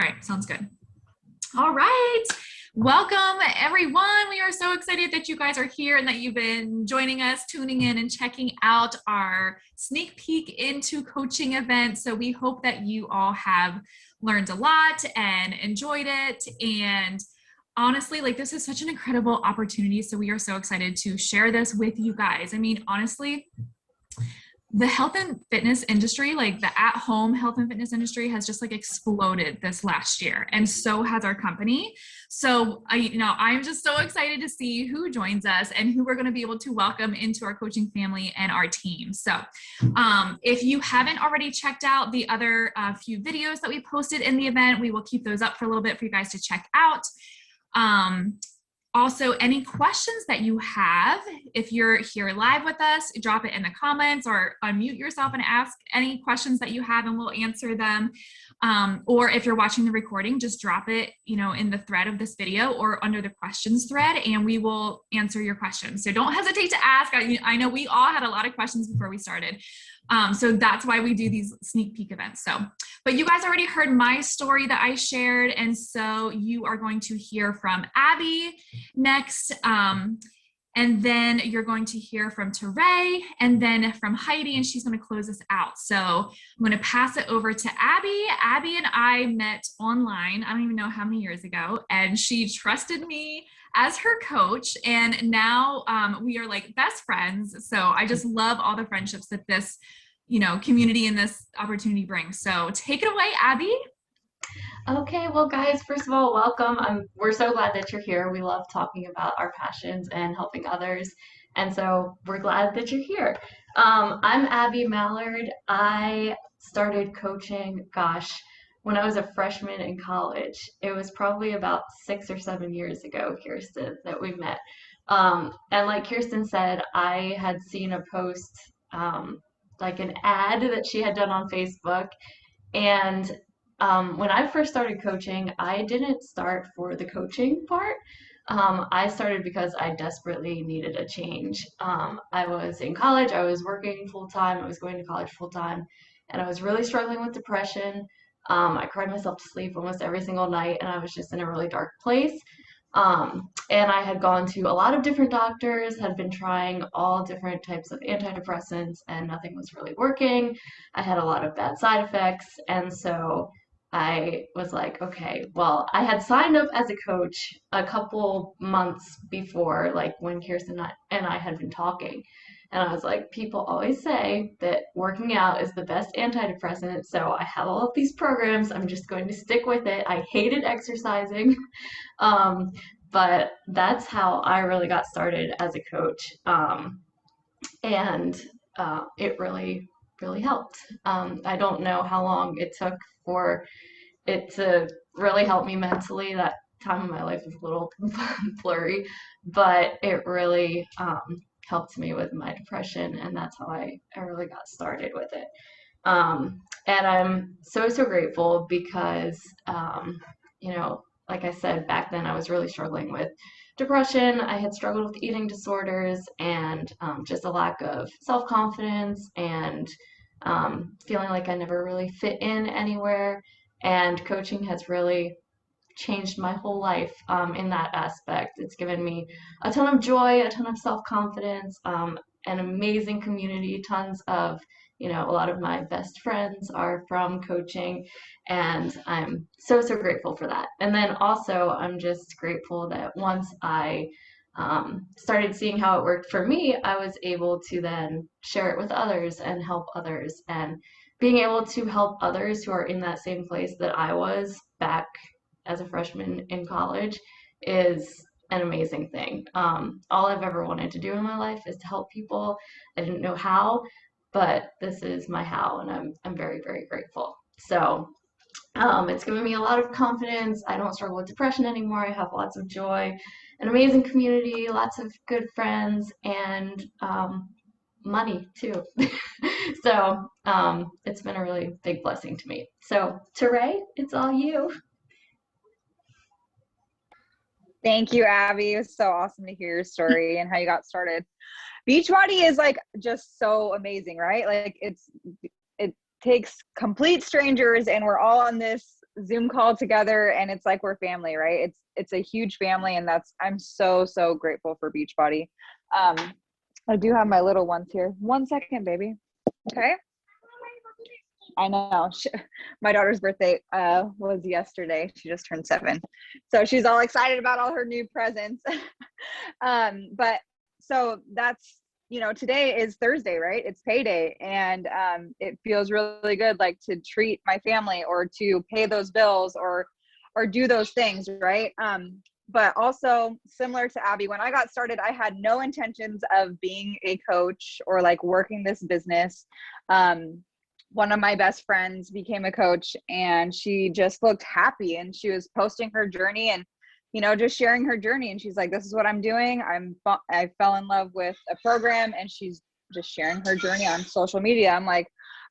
All right, sounds good. All right. Welcome, everyone. We are so excited that you guys are here and that you've been joining us, tuning in, and checking out our sneak peek into coaching event. So we hope that you all have learned a lot and enjoyed it. And honestly, like, this is such an incredible opportunity. So we are so excited to share this with you guys. I mean, honestly, the health and fitness industry, like the at-home health and fitness industry, has just like exploded this last year, and so has our company. So I'm just so excited to see who joins us and who we're going to be able to welcome into our coaching family and our team. So if you haven't already checked out the other few videos that we posted in the event, we will keep those up for a little bit for you guys to check out. Also, any questions that you have, if you're here live with us, drop it in the comments or unmute yourself and ask any questions that you have and we'll answer them. Or if you're watching the recording, just drop it, in the thread of this video or under the questions thread, and we will answer your questions. So don't hesitate to ask. I know we all had a lot of questions before we started. So that's why we do these sneak peek events. But you guys already heard my story that I shared. And so you are going to hear from Abby next. And then you're going to hear from Teray and then from Heidi, and she's going to close us out. So I'm going to pass it over to Abby. Abby and I met online, I don't even know how many years ago, and she trusted me as her coach. And now we are like best friends. So I just love all the friendships that this, community and this opportunity brings. So take it away, Abby. Okay, well, guys, first of all, welcome. We're so glad that you're here. We love talking about our passions and helping others, and so we're glad that you're here. I'm Abby Mallard. I started coaching, when I was a freshman in college. It was probably about 6 or 7 years ago, Kirsten, that we met. And like Kirsten said, I had seen a post, like an ad that she had done on Facebook, and when I first started coaching, I didn't start for the coaching part. I started because I desperately needed a change. I was in college, I was working full time, I was going to college full time, and I was really struggling with depression. I cried myself to sleep almost every single night, and I was just in a really dark place. And I had gone to a lot of different doctors, had been trying all different types of antidepressants, and nothing was really working. I had a lot of bad side effects, and so I was like, okay, well, I had signed up as a coach a couple months before, like when Kirsten and I had been talking. And I was like, people always say that working out is the best antidepressant, so I have all of these programs. I'm just going to stick with it. I hated exercising. Um, but that's how I really got started as a coach. And it really, really helped. I don't know how long it took for it to really help me mentally. That time of my life is a little blurry, but it really helped me with my depression, and that's how I really got started with it. And I'm so, so grateful because, like I said, back then I was really struggling with depression. I had struggled with eating disorders and just a lack of self confidence and feeling like I never really fit in anywhere. And coaching has really changed my whole life in that aspect. It's given me a ton of joy, a ton of self confidence, an amazing community, tons of a lot of my best friends are from coaching, and I'm so, so grateful for that. And then also, I'm just grateful that once I started seeing how it worked for me, I was able to then share it with others and help others. And being able to help others who are in that same place that I was back as a freshman in college is an amazing thing. All I've ever wanted to do in my life is to help people. I didn't know how, but this is my how, and I'm very, very grateful. So it's given me a lot of confidence. I don't struggle with depression anymore. I have lots of joy, an amazing community, lots of good friends, and money too. So it's been a really big blessing to me. So Teray, it's all you. Thank you, Abby. It was so awesome to hear your story and how you got started. Beachbody is like just so amazing, right? Like it takes complete strangers and we're all on this Zoom call together, and it's like we're family, right? It's a huge family, and I'm so, so grateful for Beachbody. I do have my little ones here. 1 second, baby. Okay. I know. My daughter's birthday was yesterday. She just turned 7. So she's all excited about all her new presents. But so that's, today is Thursday, right? It's payday. And it feels really good, like to treat my family or to pay those bills or do those things, right? But also similar to Abby, when I got started, I had no intentions of being a coach or like working this business. One of my best friends became a coach, and she just looked happy, and she was posting her journey and, just sharing her journey. And she's like, this is what I'm doing. I fell in love with a program, and she's just sharing her journey on social media. I'm like,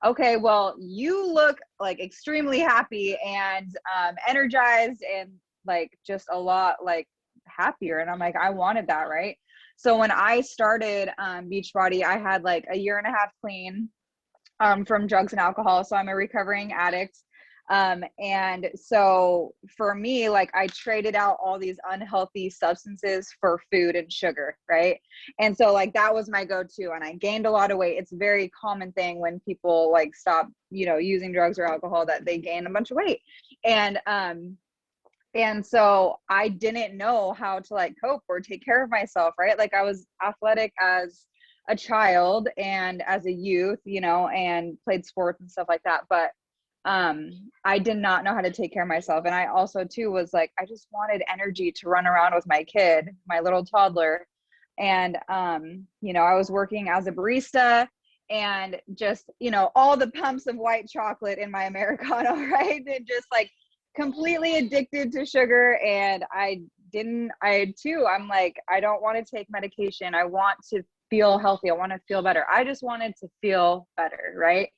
okay, well, you look like extremely happy and energized and like just a lot like happier. And I'm like, I wanted that, right? So when I started Beachbody, I had like a 1.5 years clean from drugs and alcohol. So I'm a recovering addict. And so for me, like I traded out all these unhealthy substances for food and sugar, right? And so like that was my go-to, and I gained a lot of weight. It's a very common thing when people like stop, using drugs or alcohol, that they gain a bunch of weight. And so I didn't know how to like cope or take care of myself, right? Like I was athletic as a child and as a youth, and played sports and stuff like that. But I did not know how to take care of myself. And I also too was like, I just wanted energy to run around with my kid, my little toddler. And, I was working as a barista, and just, all the pumps of white chocolate in my Americano, right? And just like completely addicted to sugar. And I'm like, I don't want to take medication. I want to feel healthy. I want to feel better. I just wanted to feel better, right?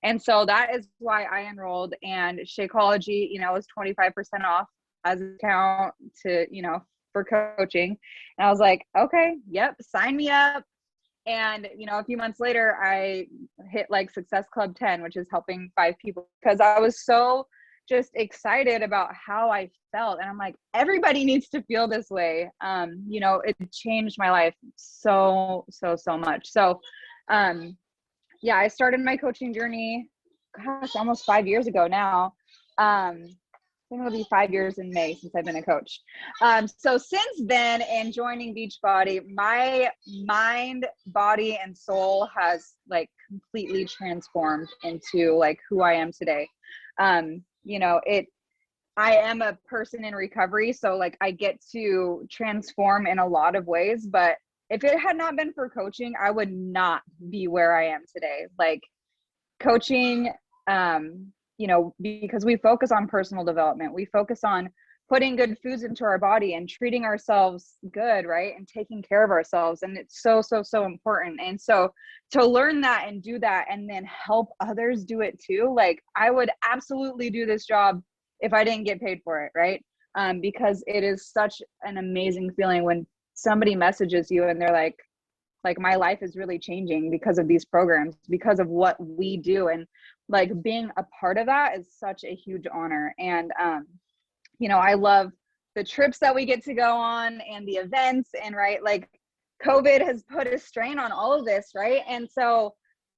And so that is why I enrolled, and Shakeology, was 25% off as a discount to, for coaching. And I was like, okay, yep, sign me up. And, a few months later, I hit like Success Club 10, which is helping 5 people, because I was so just excited about how I felt. And I'm like, everybody needs to feel this way. It changed my life so, so, so much. So, yeah, I started my coaching journey, almost 5 years ago now. I think it'll be 5 years in May since I've been a coach. So since then, and joining Beachbody, my mind, body, and soul has like completely transformed into like who I am today. I am a person in recovery, so like I get to transform in a lot of ways, but if it had not been for coaching, I would not be where I am today. Like coaching, because we focus on personal development, we focus on putting good foods into our body and treating ourselves good, right? And taking care of ourselves. And it's so, so, so important. And so to learn that and do that and then help others do it too, like I would absolutely do this job if I didn't get paid for it, right? Because it is such an amazing feeling when somebody messages you and they're like my life is really changing because of these programs, because of what we do. And like being a part of that is such a huge honor. And, I love the trips that we get to go on and the events, and right, like COVID has put a strain on all of this, right? And so,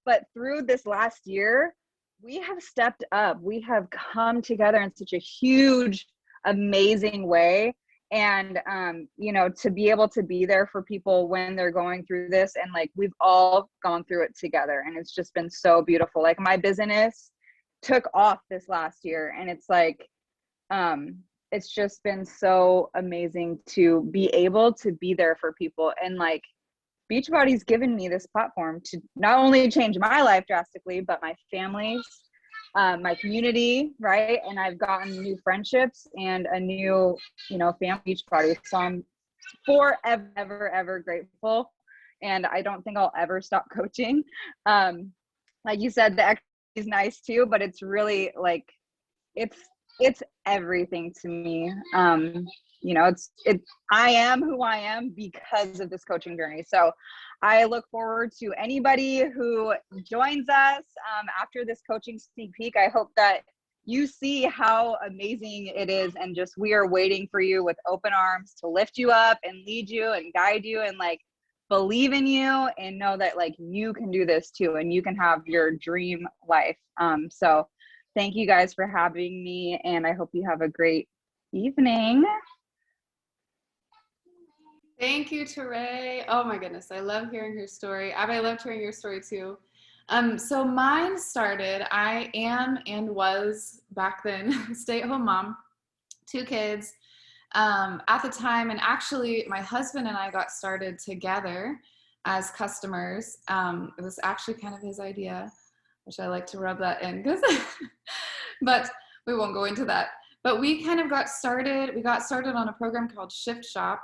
but through this last year, we have stepped up. We have come together in such a huge, amazing way. And, to be able to be there for people when they're going through this, and like, we've all gone through it together, and it's just been so beautiful. Like my business took off this last year, and it's like, it's just been so amazing to be able to be there for people. And like Beachbody's given me this platform to not only change my life drastically, but my family's, my community, right? And I've gotten new friendships and a new, family Beachbody. So I'm forever, ever grateful. And I don't think I'll ever stop coaching. Like you said, the exercise is nice too, but it's really like, it's everything to me. I am who I am because of this coaching journey. So I look forward to anybody who joins us after this coaching sneak peek. I hope that you see how amazing it is. And just, we are waiting for you with open arms to lift you up and lead you and guide you and like believe in you and know that like you can do this too and you can have your dream life. So thank you guys for having me, and I hope you have a great evening. Thank you, Teray. Oh my goodness, I love hearing your story. Abby, I loved hearing your story too. So mine started, I am and was back then stay-at-home mom, 2 kids at the time, and actually my husband and I got started together as customers. It was actually kind of his idea, which I like to rub that in, because but we won't go into that. But we kind of got started on a program called Shift Shop,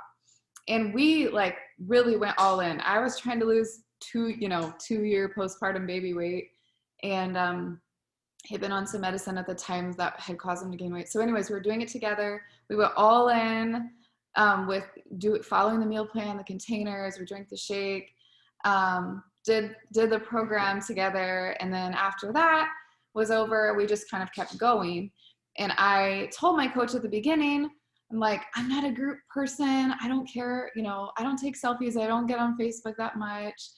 and we like really went all in. I was trying to lose 2-year postpartum baby weight, and had been on some medicine at the time that had caused him to gain weight. So anyways, we were doing it together. We went all in following the meal plan, the containers, we drank the shake, did the program together. And then after that was over, we just kind of kept going. And I told my coach at the beginning, I'm like, I'm not a group person. I don't care. I don't take selfies. I don't get on Facebook that much.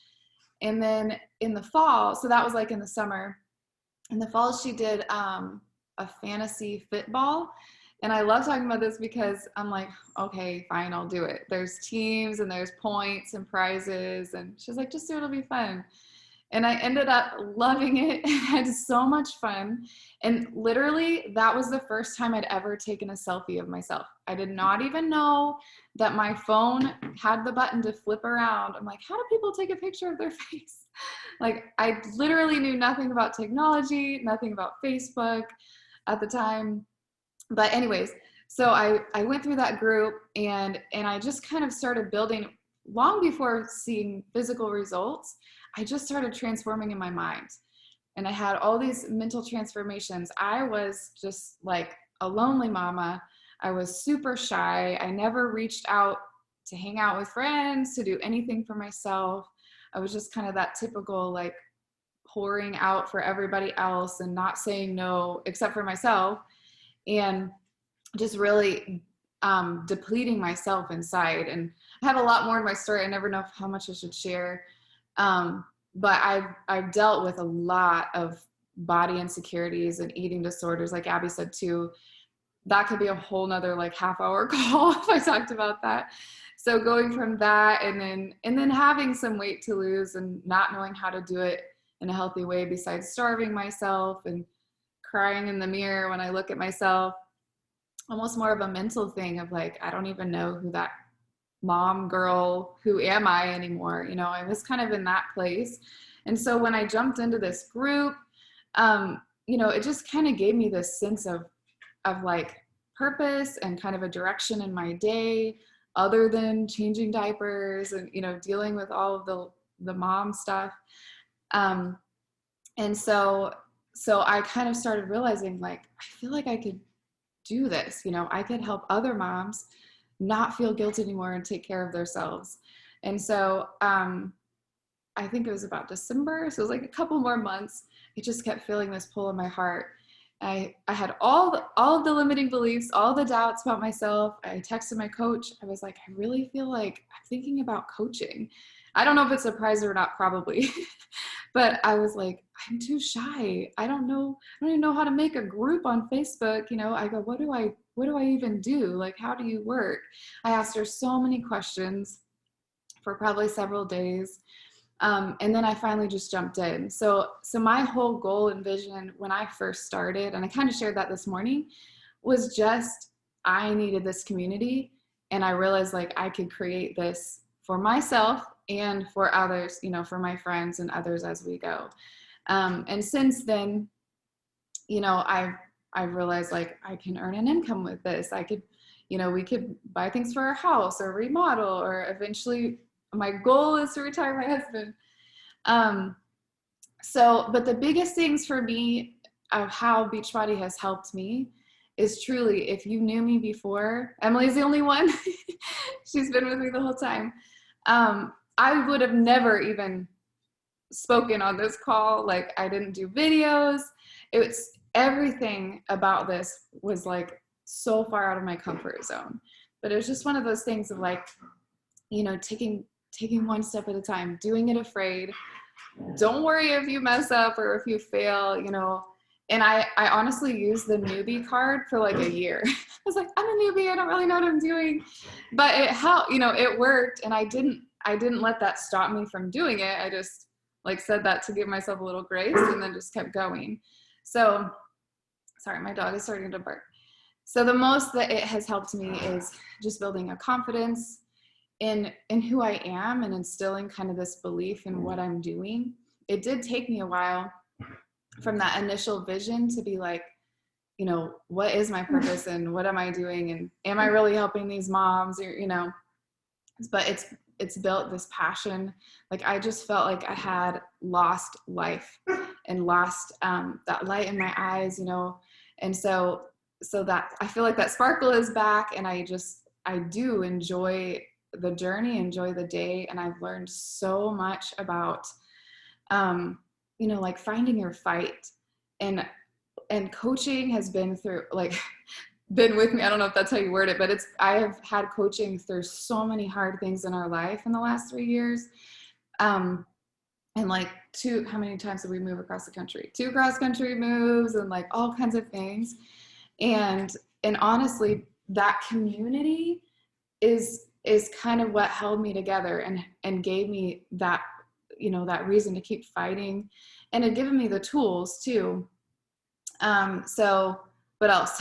And then in the fall, so that was like in the summer, in the fall, she did a fantasy fit ball. And I love talking about this because I'm like, okay, fine, I'll do it. There's teams and there's points and prizes. And she's like, just do it, it'll be fun. And I ended up loving it. I had so much fun. And literally, that was the first time I'd ever taken a selfie of myself. I did not even know that my phone had the button to flip around. I'm like, how do people take a picture of their face? Like, I literally knew nothing about technology, nothing about Facebook at the time. But anyways, so I went through that group, and I just kind of started building. Long before seeing physical results, I just started transforming in my mind. And I had all these mental transformations. I was just like a lonely mama. I was super shy. I never reached out to hang out with friends, to do anything for myself. I was just kind of that typical, like, pouring out for everybody else and not saying no except for myself, and just really depleting myself inside. And I have a lot more in my story. I never know how much I should share. But I've dealt with a lot of body insecurities and eating disorders, like Abby said too. That could be a whole nother like half-hour call if I talked about that. So going from that, and then having some weight to lose and not knowing how to do it in a healthy way besides starving myself and crying in the mirror when I look at myself, almost more of a mental thing of like, I don't even know who that mom girl, who am I anymore? I was kind of in that place. And so when I jumped into this group, it just kind of gave me this sense of like purpose and kind of a direction in my day, other than changing diapers and, dealing with all of the mom stuff. And so I kind of started realizing, like, I feel like I could do this. I could help other moms not feel guilt anymore and take care of themselves. And so I think it was about December, so it was like a couple more months. I just kept feeling this pull in my heart. I had all of the limiting beliefs, all the doubts about myself. I texted my coach. I was like, I really feel like I'm thinking about coaching. I don't know if it's a prize or not, probably. But I was like, I'm too shy. I don't even know how to make a group on Facebook. I go, what do I even do? Like, how do you work? I asked her so many questions for probably several days. And then I finally just jumped in. So my whole goal and vision when I first started, and I kind of shared that this morning, was just, I needed this community. And I realized like I could create this for myself and for others, for my friends and others as we go. And since then, I've realized like I can earn an income with this. I could, we could buy things for our house or remodel, or eventually my goal is to retire my husband. But the biggest things for me of how Beachbody has helped me is truly, if you knew me before, Emily's the only one. She's been with me the whole time. I would have never even spoken on this call. Like, I didn't do videos. everything about this was like so far out of my comfort zone. But it was just one of those things of like, you know, taking one step at a time, doing it afraid. Don't worry if you mess up or if you fail, you know. And I honestly used the newbie card for like a year. I was like, I'm a newbie, I don't really know what I'm doing. But it helped, you know, it worked. And I didn't let that stop me from doing it. I just like said that to give myself a little grace and then just kept going. So, sorry, my dog is starting to bark. So the most that it has helped me is just building a confidence in who I am and instilling kind of this belief in what I'm doing. It did take me a while from that initial vision to be like, you know, what is my purpose and what am I doing? And am I really helping these moms, or, you know, but it's built this passion. Like I just felt like I had lost life and lost that light in my eyes, you know? And so that I feel like that sparkle is back, and I do enjoy the journey, enjoy the day. And I've learned so much about, you know, like finding your fight, and coaching has been with me. I don't know if that's how you word it, but I have had coaching through so many hard things in our life in the last 3 years. And like how many times did we move across the country? 2 cross-country moves and like all kinds of things. And honestly, that community is kind of what held me together and gave me that, you know, that reason to keep fighting, and it given me the tools too. So what else?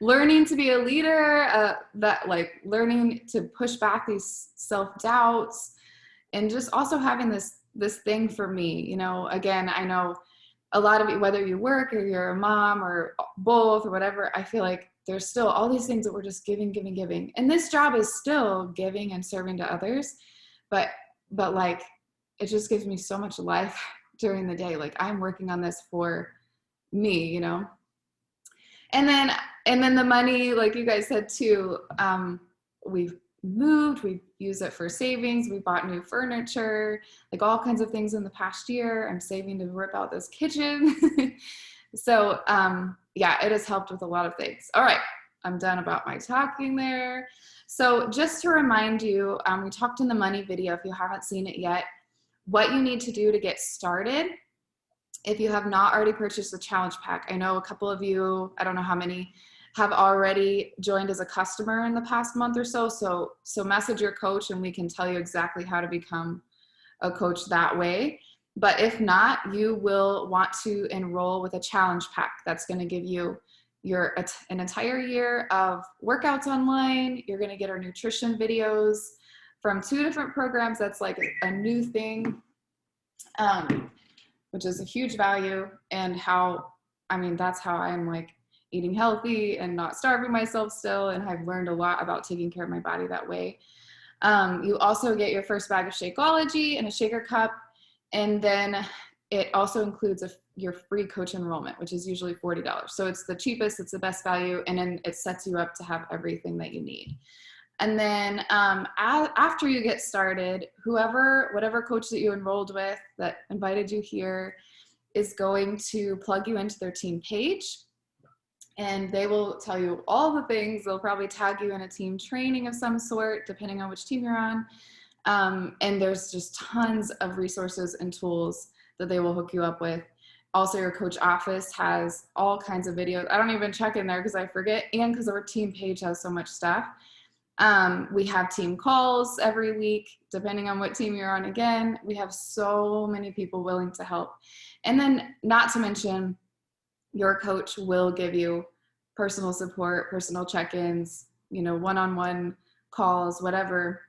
Learning to be a leader, that like learning to push back these self-doubts, and just also having this thing for me, you know. Again, I know a lot of it, whether you work or you're a mom or both or whatever, I feel like there's still all these things that we're just giving. And this job is still giving and serving to others, but like, it just gives me so much life during the day. Like I'm working on this for me, you know? And then the money, like you guys said too, we've moved, we use it for savings, we bought new furniture, like all kinds of things in the past year. I'm saving to rip out this kitchen. So yeah, it has helped with a lot of things. All right, I'm done about my talking there. So just to remind you, we talked in the money video, if you haven't seen it yet, what you need to do to get started. If you have not already purchased the challenge pack, I know a couple of you, I don't know how many, have already joined as a customer in the past month or so. So message your coach and we can tell you exactly how to become a coach that way. But if not, you will want to enroll with a challenge pack that's going to give you an entire year of workouts online. You're going to get our nutrition videos from 2 different programs. That's like a new thing, which is a huge value, and that's how I'm like eating healthy and not starving myself still. And I've learned a lot about taking care of my body that way. You also get your first bag of Shakeology and a shaker cup. And then it also includes your free coach enrollment, which is usually $40. So it's the cheapest, it's the best value, and then it sets you up to have everything that you need. And then after you get started, whatever coach that you enrolled with that invited you here is going to plug you into their team page. And they will tell you all the things. They'll probably tag you in a team training of some sort, depending on which team you're on. And there's just tons of resources and tools that they will hook you up with. Also, your coach office has all kinds of videos. I don't even check in there because I forget, and because our team page has so much stuff. We have team calls every week, depending on what team you're on. Again, we have so many people willing to help. And then not to mention, your coach will give you personal support, personal check-ins, one-on-one calls, whatever,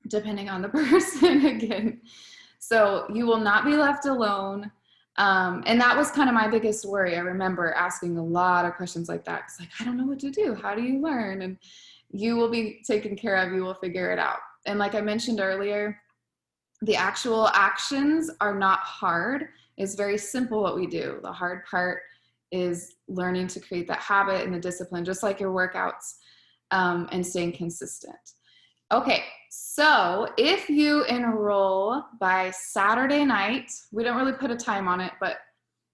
depending on the person again. So you will not be left alone. And that was kind of my biggest worry. I remember asking a lot of questions like that. It's like, I don't know what to do. How do you learn? And you will be taken care of. You will figure it out. And like I mentioned earlier, the actual actions are not hard. It's very simple what we do. The hard part is learning to create that habit and the discipline, just like your workouts, and staying consistent. Okay, so if you enroll by Saturday night, we don't really put a time on it, but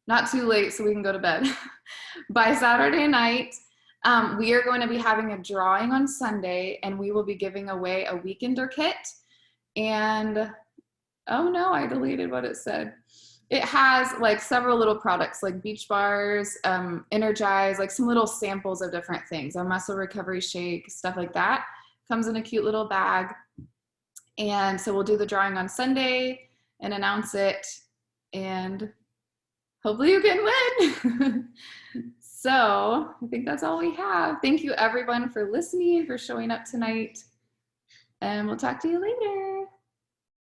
not too late so we can go to bed. By Saturday night, we are going to be having a drawing on Sunday, and we will be giving away a Weekender kit. And oh no, I deleted what it said. It has like several little products like beach bars, Energize, like some little samples of different things, a muscle recovery shake, stuff like that. Comes in a cute little bag. And so we'll do the drawing on Sunday and announce it, and hopefully you can win. So I think that's all we have. Thank you everyone for listening, for showing up tonight, and we'll talk to you later.